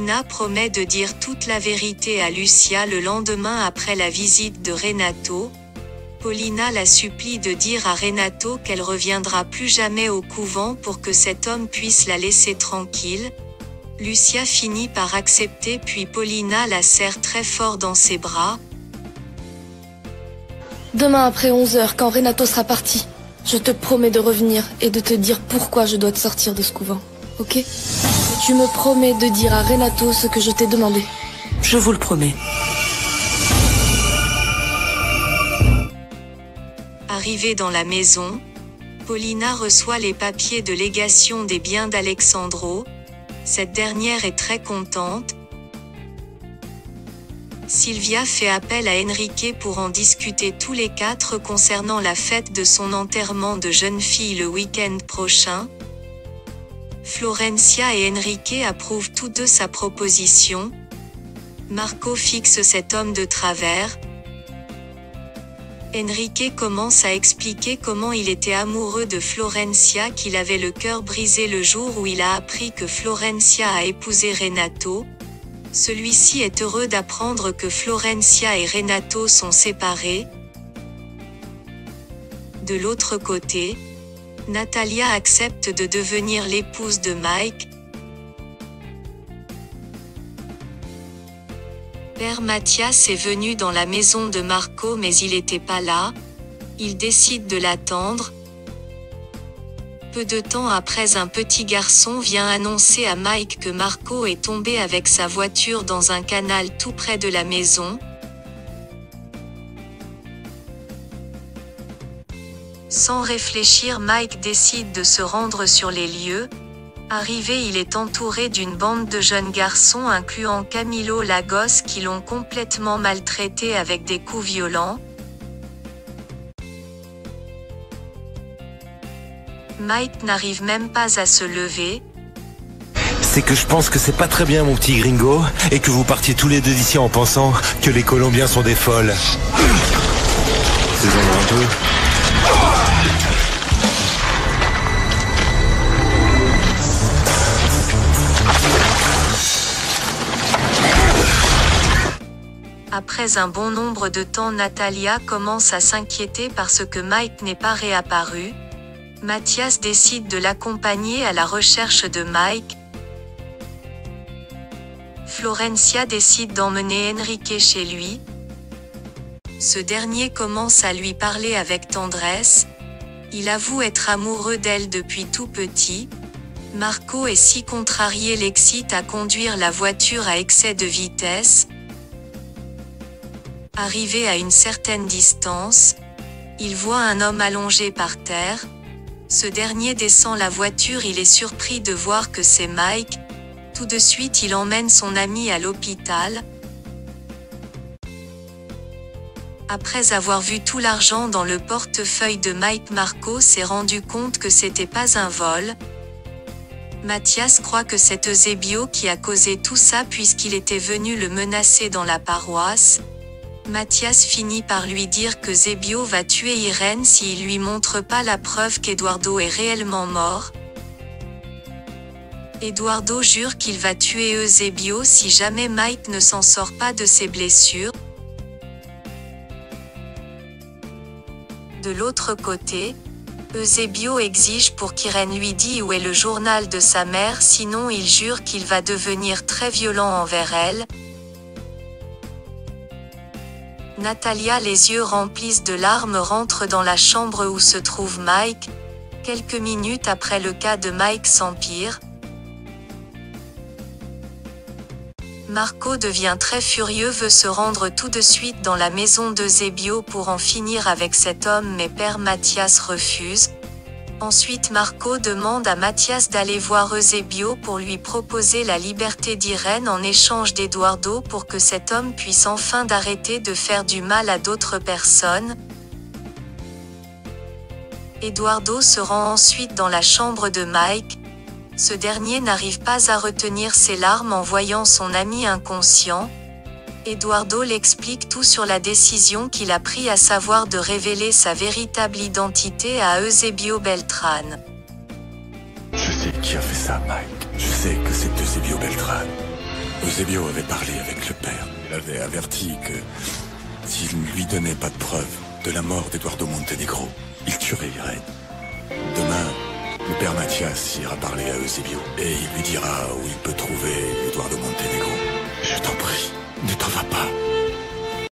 Paulina promet de dire toute la vérité à Lucia le lendemain après la visite de Renato. Paulina la supplie de dire à Renato qu'elle reviendra plus jamais au couvent pour que cet homme puisse la laisser tranquille. Lucia finit par accepter puis Paulina la serre très fort dans ses bras. Demain après 11h, quand Renato sera parti, je te promets de revenir et de te dire pourquoi je dois te sortir de ce couvent, ok? Tu me promets de dire à Renato ce que je t'ai demandé. Je vous le promets. Arrivée dans la maison, Paulina reçoit les papiers de légation des biens d'Alexandro. Cette dernière est très contente. Sylvia fait appel à Enrique pour en discuter tous les quatre concernant la fête de son enterrement de jeune fille le week-end prochain. Florencia et Enrique approuvent tous deux sa proposition. Marco fixe cet homme de travers. Enrique commence à expliquer comment il était amoureux de Florencia, qu'il avait le cœur brisé le jour où il a appris que Florencia a épousé Renato. Celui-ci est heureux d'apprendre que Florencia et Renato sont séparés. De l'autre côté, Natalia accepte de devenir l'épouse de Mike. Père Mathias est venu dans la maison de Marco mais il n'était pas là. Il décide de l'attendre. Peu de temps après, un petit garçon vient annoncer à Mike que Marco est tombé avec sa voiture dans un canal tout près de la maison. Sans réfléchir, Mike décide de se rendre sur les lieux. Arrivé, il est entouré d'une bande de jeunes garçons incluant Camilo Lagos qui l'ont complètement maltraité avec des coups violents. Mike n'arrive même pas à se lever. C'est que je pense que c'est pas très bien mon petit gringo, et que vous partiez tous les deux d'ici en pensant que les Colombiens sont des folles. Faisons un peu. Après un bon nombre de temps, Natalia commence à s'inquiéter parce que Mike n'est pas réapparu. Mathias décide de l'accompagner à la recherche de Mike. Florencia décide d'emmener Enrique chez lui. Ce dernier commence à lui parler avec tendresse. Il avoue être amoureux d'elle depuis tout petit. Marco est si contrarié l'excite à conduire la voiture à excès de vitesse. Arrivé à une certaine distance, il voit un homme allongé par terre. Ce dernier descend la voiture, il est surpris de voir que c'est Mike. Tout de suite il emmène son ami à l'hôpital. Après avoir vu tout l'argent dans le portefeuille de Mike, Marco s'est rendu compte que c'était pas un vol. Mathias croit que c'est Eusebio qui a causé tout ça puisqu'il était venu le menacer dans la paroisse. Mathias finit par lui dire que Eusebio va tuer Irène s'il lui montre pas la preuve qu'Eduardo est réellement mort. Eduardo jure qu'il va tuer Eusebio si jamais Mike ne s'en sort pas de ses blessures. De l'autre côté, Eusebio exige pour qu'Irène lui dise où est le journal de sa mère, sinon il jure qu'il va devenir très violent envers elle. Natalia, les yeux remplis de larmes, rentre dans la chambre où se trouve Mike. Quelques minutes après, le cas de Mike s'empire. Marco devient très furieux, veut se rendre tout de suite dans la maison d'Eusebio pour en finir avec cet homme, mais Père Mathias refuse. Ensuite Marco demande à Mathias d'aller voir Eusebio pour lui proposer la liberté d'Irène en échange d'Eduardo pour que cet homme puisse enfin d'arrêter de faire du mal à d'autres personnes. Eduardo se rend ensuite dans la chambre de Mike. Ce dernier n'arrive pas à retenir ses larmes en voyant son ami inconscient. Eduardo l'explique tout sur la décision qu'il a prise, à savoir de révéler sa véritable identité à Eusebio Beltran. Je sais qui a fait ça, Mike. Je sais que c'est Eusebio Beltran. Eusebio avait parlé avec le père. Il avait averti que s'il ne lui donnait pas de preuves de la mort d'Eduardo Montenegro, il tuerait Irène. Demain, le père Mathias ira parler à Eusebio et il lui dira où il peut trouver Eduardo Montenegro. Je t'en prie, ne t'en vas pas.